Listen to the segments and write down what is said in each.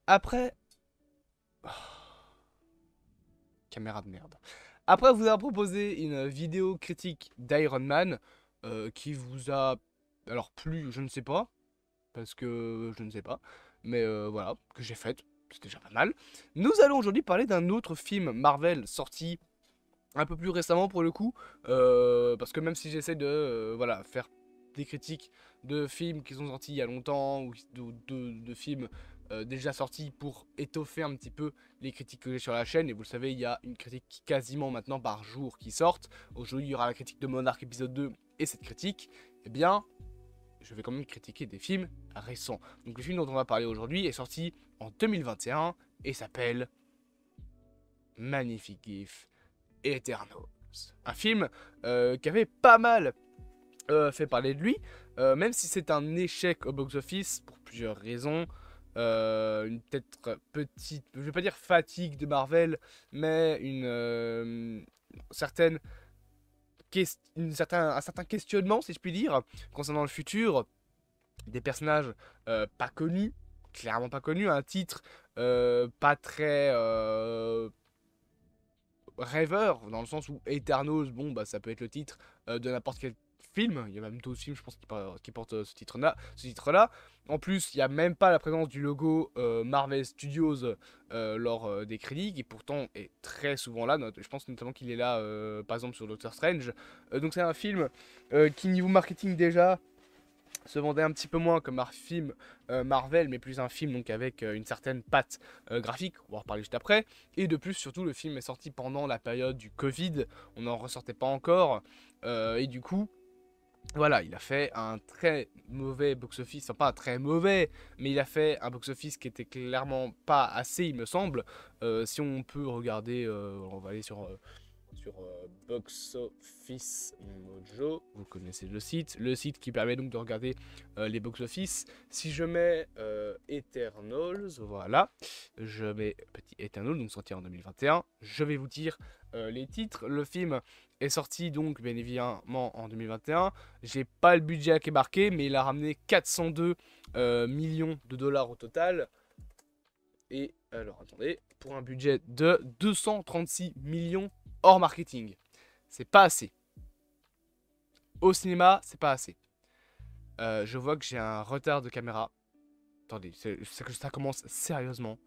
Après... Oh, caméra de merde. Après vous avoir proposé une vidéo critique d'Iron Man qui vous a... Alors plu, je ne sais pas, parce que je ne sais pas, mais voilà, que j'ai faite, c'est déjà pas mal. Nous allons aujourd'hui parler d'un autre film Marvel sorti un peu plus récemment pour le coup, parce que même si j'essaie de voilà, faire des critiques de films qui sont sortis il y a longtemps, ou de films déjà sortis pour étoffer un petit peu les critiques que j'ai sur la chaîne, et vous le savez, il y a une critique quasiment maintenant par jour qui sortent. Aujourd'hui, il y aura la critique de Monarch épisode 2 et cette critique, eh bien, je vais quand même critiquer des films récents. Donc le film dont on va parler aujourd'hui est sorti en 2021 et s'appelle Magnifique Gif Eternals. Un film qui avait pas mal fait parler de lui, même si c'est un échec au box-office pour plusieurs raisons. Une peut-être petite, je vais pas dire fatigue de Marvel, mais certaine, un certain questionnement, si je puis dire, concernant le futur des personnages pas connus, clairement pas connus, un titre pas très rêveur, dans le sens où Eternals, bon, bah, ça peut être le titre de n'importe quel film. Il y a même d'autres films, je pense, qui portent ce titre-là. En plus, il n'y a même pas la présence du logo Marvel Studios lors des crédits, qui pourtant est très souvent là. Je pense notamment qu'il est là, par exemple, sur Doctor Strange. Donc c'est un film qui, niveau marketing déjà, se vendait un petit peu moins comme un film Marvel, mais plus un film donc avec une certaine patte graphique, on va en reparler juste après. Et de plus, surtout, le film est sorti pendant la période du Covid, on n'en ressortait pas encore, et du coup, voilà, il a fait un très mauvais box-office, enfin pas très mauvais, mais il a fait un box-office qui était clairement pas assez, il me semble. Si on peut regarder, on va aller sur Box Office Mojo, vous connaissez le site qui permet donc de regarder les box office. Si je mets Eternals, voilà, je mets petit Eternals, donc sorti en 2021, je vais vous dire les titres. Le film est sorti donc bien évidemment en 2021. J'ai pas le budget qui est marqué, mais il a ramené 402 millions de dollars au total. Et alors attendez, pour un budget de 236 millions hors marketing. C'est pas assez. Au cinéma, c'est pas assez. Je vois que j'ai un retard de caméra. Attendez, c'est que ça commence sérieusement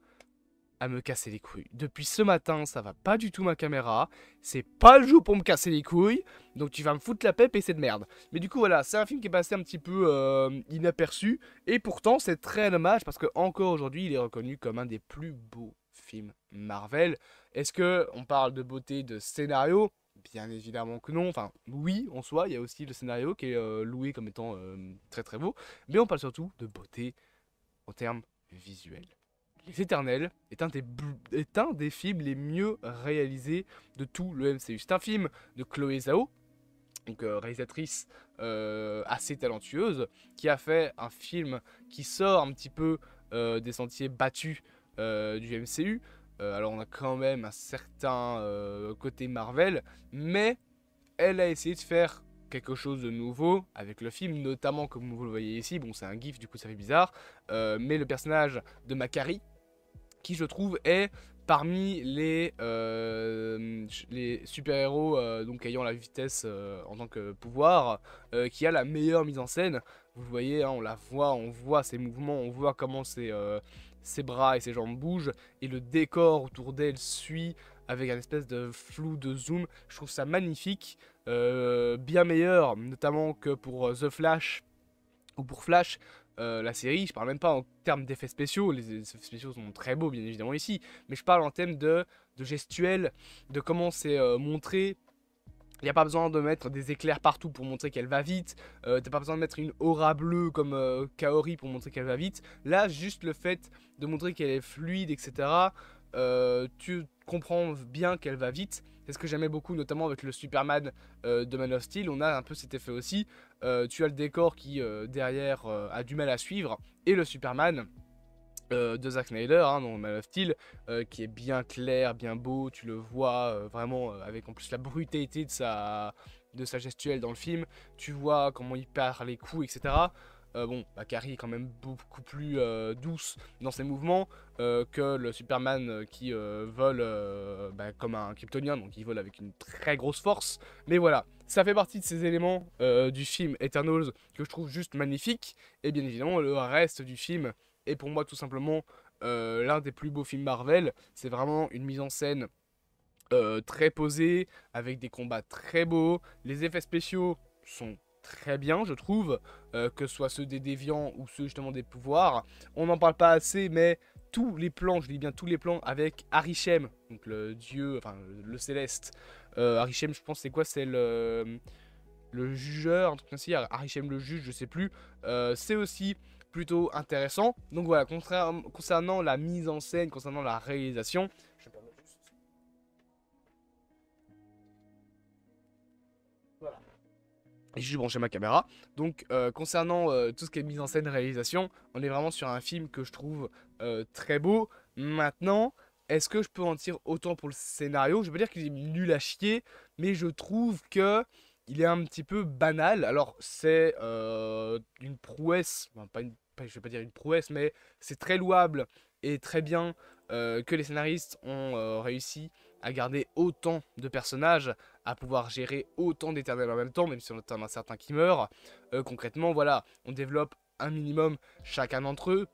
à me casser les couilles. Depuis ce matin, ça va pas du tout ma caméra. C'est pas le jour pour me casser les couilles. Donc tu vas me foutre la paix, PC de merde. Mais du coup, voilà, c'est un film qui est passé un petit peu inaperçu. Et pourtant, c'est très dommage parce que encore aujourd'hui, il est reconnu comme un des plus beaux films Marvel. Est-ce que on parle de beauté de scénario? Bien évidemment que non. Enfin, oui, en soi, il y a aussi le scénario qui est loué comme étant très très beau. Mais on parle surtout de beauté en termes visuels. Les Éternels est un des films les mieux réalisés de tout le MCU. C'est un film de Chloé Zhao, donc réalisatrice assez talentueuse, qui a fait un film qui sort un petit peu des sentiers battus du MCU. Alors on a quand même un certain côté Marvel, mais elle a essayé de faire quelque chose de nouveau avec le film, notamment comme vous le voyez ici, bon c'est un gif du coup ça fait bizarre, mais le personnage de Makari, qui je trouve est parmi les super-héros donc ayant la vitesse en tant que pouvoir, qui a la meilleure mise en scène. Vous voyez, hein, on voit ses mouvements, on voit comment ses bras et ses jambes bougent, et le décor autour d'elle suit avec un espèce de flou de zoom. Je trouve ça magnifique, bien meilleur notamment que pour The Flash ou pour Flash, la série. Je parle même pas en termes d'effets spéciaux, les effets spéciaux sont très beaux bien évidemment ici, mais je parle en termes de gestuelle, de comment c'est montré. Il n'y a pas besoin de mettre des éclairs partout pour montrer qu'elle va vite. T'as pas besoin de mettre une aura bleue comme Kaori pour montrer qu'elle va vite. Là, juste le fait de montrer qu'elle est fluide, etc. Tu comprends bien qu'elle va vite. C'est ce que j'aimais beaucoup, notamment avec le Superman de Man of Steel. On a un peu cet effet aussi. Tu as le décor qui, derrière, a du mal à suivre. Et le Superman de Zack Snyder, hein, dans Man of Steel, qui est bien clair, bien beau, tu le vois vraiment avec en plus la brutalité de sa gestuelle dans le film, tu vois comment il perd les coups, etc. Bon, Makari est quand même beaucoup plus douce dans ses mouvements que le Superman qui vole comme un Kryptonien, donc il vole avec une très grosse force. Mais voilà, ça fait partie de ces éléments du film Eternals que je trouve juste magnifique. Et bien évidemment, le reste du film est pour moi tout simplement l'un des plus beaux films Marvel. C'est vraiment une mise en scène très posée, avec des combats très beaux. Les effets spéciaux sont très bien, je trouve, que ce soit ceux des déviants ou ceux justement des pouvoirs. On n'en parle pas assez, mais tous les plans, je dis bien tous les plans avec Arishem, donc le dieu, enfin le céleste. Arishem, je pense, c'est quoi? C'est le jugeur, un truc ainsi, Arishem le juge, je sais plus. C'est aussi plutôt intéressant. Donc voilà, concernant la mise en scène, concernant la réalisation, je vais me permettre juste. Voilà. Et j'ai branché ma caméra. Donc concernant tout ce qui est mise en scène, réalisation, on est vraiment sur un film que je trouve très beau. Maintenant, est-ce que je peux en dire autant pour le scénario? Je veux pas dire qu'il est nul à chier, mais je trouve que il est un petit peu banal. Alors c'est une prouesse, enfin, je vais pas dire une prouesse, mais c'est très louable et très bien que les scénaristes ont réussi à garder autant de personnages, à pouvoir gérer autant d'éternels en même temps, même si on en a certains qui meurent. Concrètement, voilà, on développe un minimum chacun d'entre eux.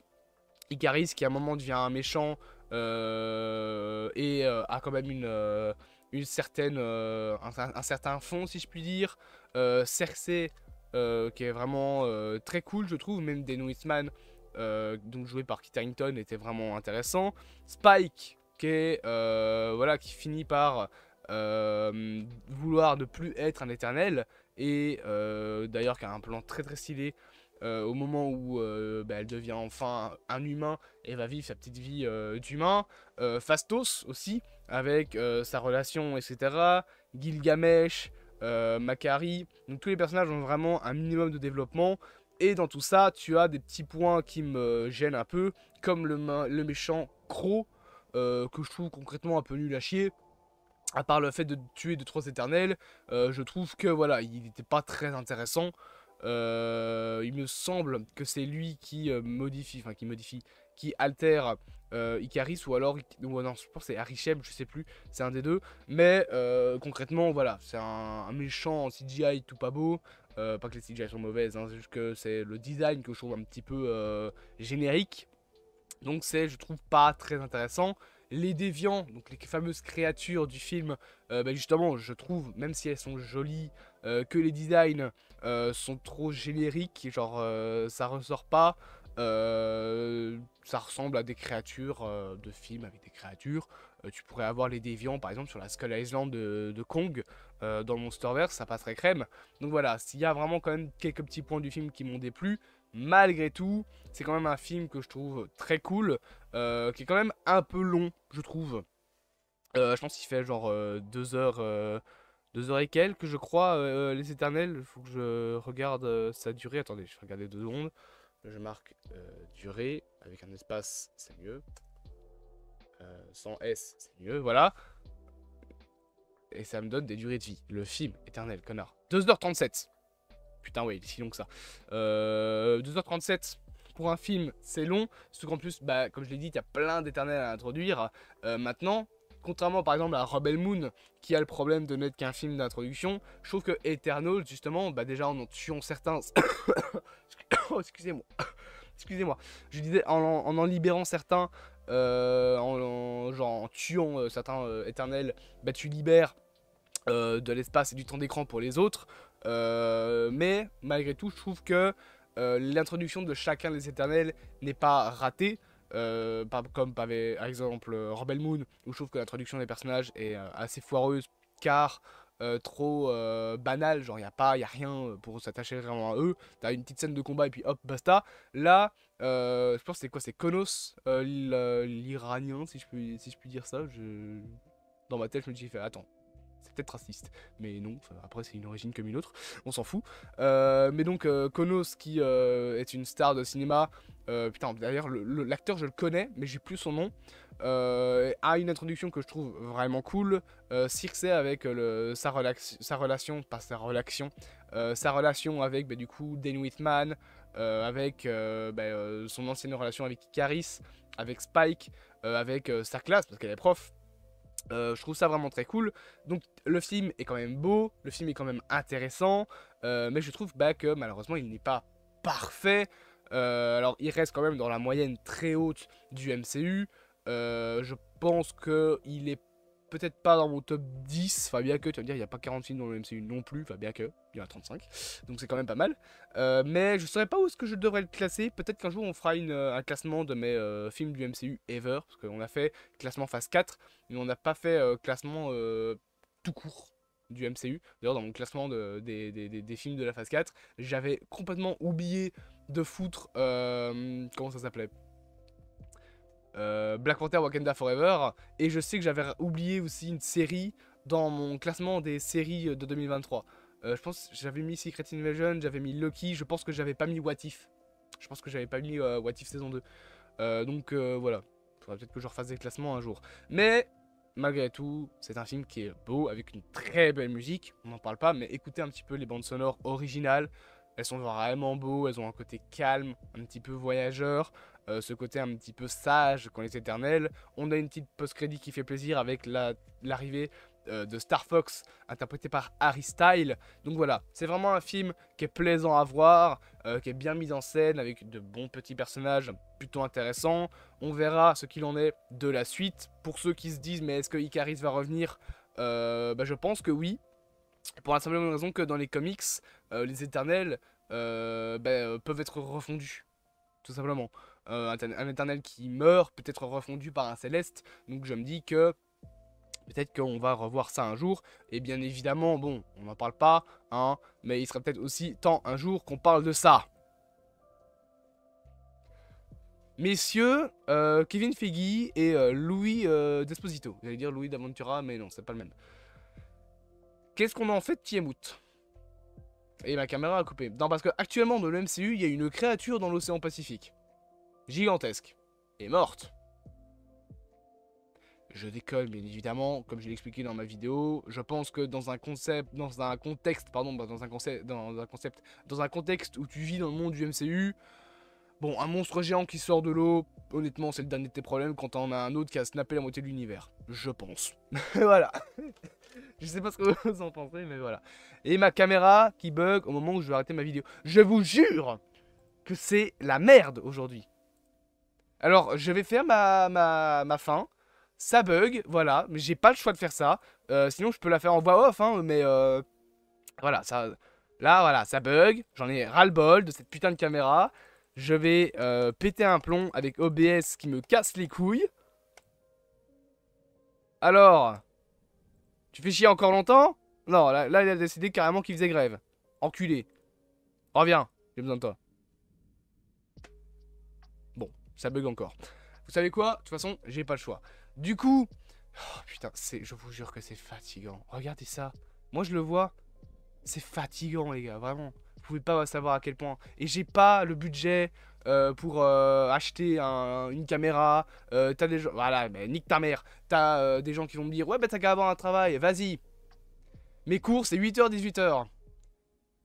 Ikaris qui à un moment devient un méchant et a quand même une certaine, un certain fond si je puis dire. Cersei qui est vraiment très cool je trouve, même Dane Whitman donc joué par Kit Harington était vraiment intéressant. Spike qui est voilà, qui finit par vouloir ne plus être un éternel et d'ailleurs qui a un plan très très stylé au moment où elle devient enfin un humain et va vivre sa petite vie d'humain. Phastos aussi avec sa relation etc. Gilgamesh, Makari, donc tous les personnages ont vraiment un minimum de développement. Et dans tout ça, tu as des petits points qui me gênent un peu, comme le méchant Crow, que je trouve concrètement un peu nul à chier. À part le fait de tuer 2-3 éternels, je trouve que voilà, il n'était pas très intéressant. Il me semble que c'est lui qui qui altère Ikaris, ou alors, ou non, je pense que c'est Arishem, je sais plus, c'est un des deux. Mais concrètement, voilà, c'est un méchant en CGI tout pas beau. Pas que les CGI sont mauvaises, hein, c'est juste que c'est le design que je trouve un petit peu générique. Donc c'est, je trouve, pas très intéressant. Les déviants, donc les fameuses créatures du film, justement, je trouve, même si elles sont jolies, que les designs sont trop génériques, genre ça ressort pas. Ça ressemble à des créatures de films avec des créatures. Tu pourrais avoir les déviants, par exemple, sur la Skull Island de Kong, dans le Monsterverse, ça passerait crème. Donc voilà, s'il y a vraiment quand même quelques petits points du film qui m'ont déplu, malgré tout, c'est quand même un film que je trouve très cool, qui est quand même un peu long, je trouve. Je pense qu'il fait genre 2 heures, 2 heures et quelques, je crois, Les Éternels. Il faut que je regarde sa durée. Attendez, je vais regarder 2 secondes. Je marque durée, avec un espace, c'est mieux. Sans S, c'est mieux, voilà. Et ça me donne des durées de vie. Le film, Éternel, connard. 2h37. Putain, ouais, il est si long que ça. 2h37 pour un film, c'est long. Surtout qu'en plus, bah, comme je l'ai dit, il y a plein d'éternels à introduire. Maintenant, contrairement par exemple à Rebel Moon, qui a le problème de n'être qu'un film d'introduction, je trouve que Eternals, justement, bah, déjà en tuant certains. Oh, excusez-moi. Excusez-moi. Je disais, en libérant certains, genre, en tuant certains éternels, bah, tu libères de l'espace et du temps d'écran pour les autres. Mais malgré tout, je trouve que l'introduction de chacun des éternels n'est pas ratée. Comme par exemple Rebel Moon, où je trouve que l'introduction des personnages est assez foireuse, car trop banale, genre y a rien pour s'attacher vraiment à eux. T'as une petite scène de combat et puis hop, basta. Là, je pense que c'est quoi? C'est Konos, l'Iranien, si je puis dire ça. Dans ma tête, je me dis, attends, c'est peut-être raciste, mais non, après c'est une origine comme une autre, on s'en fout. Mais donc Konos qui est une star de cinéma, putain d'ailleurs l'acteur je le connais, mais j'ai plus son nom, a une introduction que je trouve vraiment cool. Circe avec sa relation, pas sa relation, sa relation avec du coup Dane Whitman, avec son ancienne relation avec Icaris, avec Spike, avec sa classe, parce qu'elle est prof. Je trouve ça vraiment très cool. Donc le film est quand même beau, le film est quand même intéressant, mais je trouve que malheureusement il n'est pas parfait. Alors il reste quand même dans la moyenne très haute du MCU. Je pense qu'il est peut-être pas dans mon top 10, enfin bien que, tu vas me dire, il n'y a pas 40 films dans le MCU non plus, enfin bien que, il y en a 35, donc c'est quand même pas mal. Mais je saurais pas où est-ce que je devrais le classer, peut-être qu'un jour on fera un classement de mes films du MCU ever, parce qu'on a fait classement phase 4, mais on n'a pas fait classement tout court du MCU. D'ailleurs dans mon classement des films de la phase 4, j'avais complètement oublié de foutre, comment ça s'appelait, Black Panther Wakanda Forever, et je sais que j'avais oublié aussi une série dans mon classement des séries de 2023. Je pense que j'avais mis Secret Invasion, j'avais mis Loki, je pense que j'avais pas mis What If. Je pense que j'avais pas mis What If saison 2. Donc voilà, faudrait peut-être que je refasse des classements un jour. Mais malgré tout, c'est un film qui est beau, avec une très belle musique, on n'en parle pas, mais écoutez un petit peu les bandes sonores originales. Elles sont vraiment beaux, elles ont un côté calme, un petit peu voyageur, ce côté un petit peu sage qu'ont les éternels. On a une petite post-crédit qui fait plaisir avec l'arrivée de Star Fox, interprété par Harry Styles. Donc voilà, c'est vraiment un film qui est plaisant à voir, qui est bien mis en scène, avec de bons petits personnages plutôt intéressants. On verra ce qu'il en est de la suite. Pour ceux qui se disent, mais est-ce que Icaris va revenir, je pense que oui. Pour la simple raison que dans les comics, les éternels peuvent être refondus, tout simplement. Un éternel qui meurt peut être refondu par un céleste, donc je me dis que peut-être qu'on va revoir ça un jour, et bien évidemment, bon, on n'en parle pas, hein, mais il sera peut-être aussi temps un jour qu'on parle de ça. Messieurs, Kevin Feige et Louis Desposito. J'allais dire Louis D'Aventura, mais non, c'est pas le même. Qu'est-ce qu'on en fait de Tiamat? Et ma caméra a coupé. Non, parce qu'actuellement dans le MCU, il y a une créature dans l'océan Pacifique. Gigantesque. Et morte. Je décolle, bien évidemment, comme je l'ai expliqué dans ma vidéo. Je pense que dans un contexte où tu vis dans le monde du MCU, bon, un monstre géant qui sort de l'eau, honnêtement, c'est le dernier de tes problèmes quand t'en as un autre qui a snappé la moitié de l'univers. Je pense. Voilà. Je sais pas ce que vous en pensez, mais voilà. Et ma caméra qui bug au moment où je vais arrêter ma vidéo. Je vous jure que c'est la merde aujourd'hui. Alors, je vais faire ma fin. Ça bug, voilà. Mais j'ai pas le choix de faire ça. Sinon, je peux la faire en voix off, hein, mais voilà, ça... Là, voilà, ça bug. J'en ai ras-le-bol de cette putain de caméra. Je vais péter un plomb avec OBS qui me casse les couilles. Alors... Tu fais chier encore longtemps? Non, là, il a décidé carrément qu'il faisait grève. Enculé. Reviens, j'ai besoin de toi. Bon, ça bug encore. Vous savez quoi? De toute façon, j'ai pas le choix. Du coup... Oh putain, je vous jure que c'est fatigant. Regardez ça. Moi, je le vois. C'est fatigant, les gars, vraiment. Vous pouvez pas savoir à quel point. Et j'ai pas le budget pour acheter une caméra. T'as des gens... Voilà, mais nique ta mère. T'as des gens qui vont me dire, ouais, bah t'as qu'à avoir un travail, vas-y. Mes cours, c'est 8h, 18h.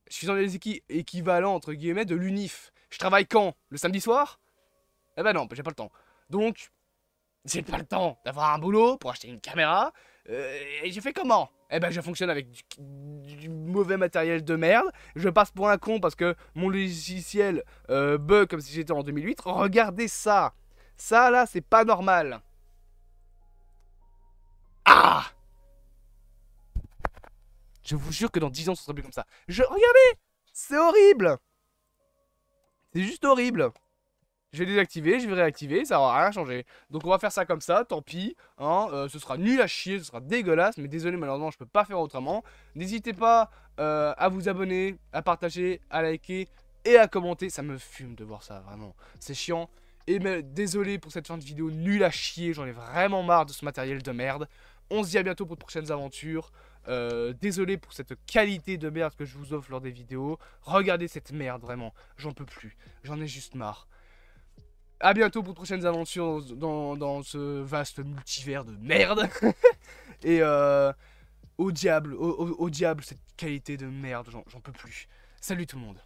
Je suis dans les équivalents, entre guillemets, de l'UNIF. Je travaille quand? Le samedi soir? Eh ben non, j'ai pas le temps. Donc, j'ai pas le temps d'avoir un boulot pour acheter une caméra. Et je fais comment? Eh ben je fonctionne avec du mauvais matériel de merde. Je passe pour un con parce que mon logiciel bug comme si j'étais en 2008. Regardez ça. Ça là, c'est pas normal. Ah! Je vous jure que dans 10 ans, ce sera plus comme ça. Regardez! C'est horrible! C'est juste horrible. Je vais désactiver, je vais réactiver, ça va rien changer. Donc on va faire ça comme ça, tant pis. Hein, ce sera nul à chier, ce sera dégueulasse, mais désolé, malheureusement, je peux pas faire autrement. N'hésitez pas à vous abonner, à partager, à liker et à commenter. Ça me fume de voir ça, vraiment. C'est chiant. Et mais, désolé pour cette fin de vidéo nulle à chier, j'en ai vraiment marre de ce matériel de merde. On se dit à bientôt pour de prochaines aventures. Désolé pour cette qualité de merde que je vous offre lors des vidéos. Regardez cette merde, vraiment. J'en peux plus. J'en ai juste marre. A bientôt pour de prochaines aventures dans ce vaste multivers de merde. Et au diable cette qualité de merde, j'en peux plus. Salut tout le monde.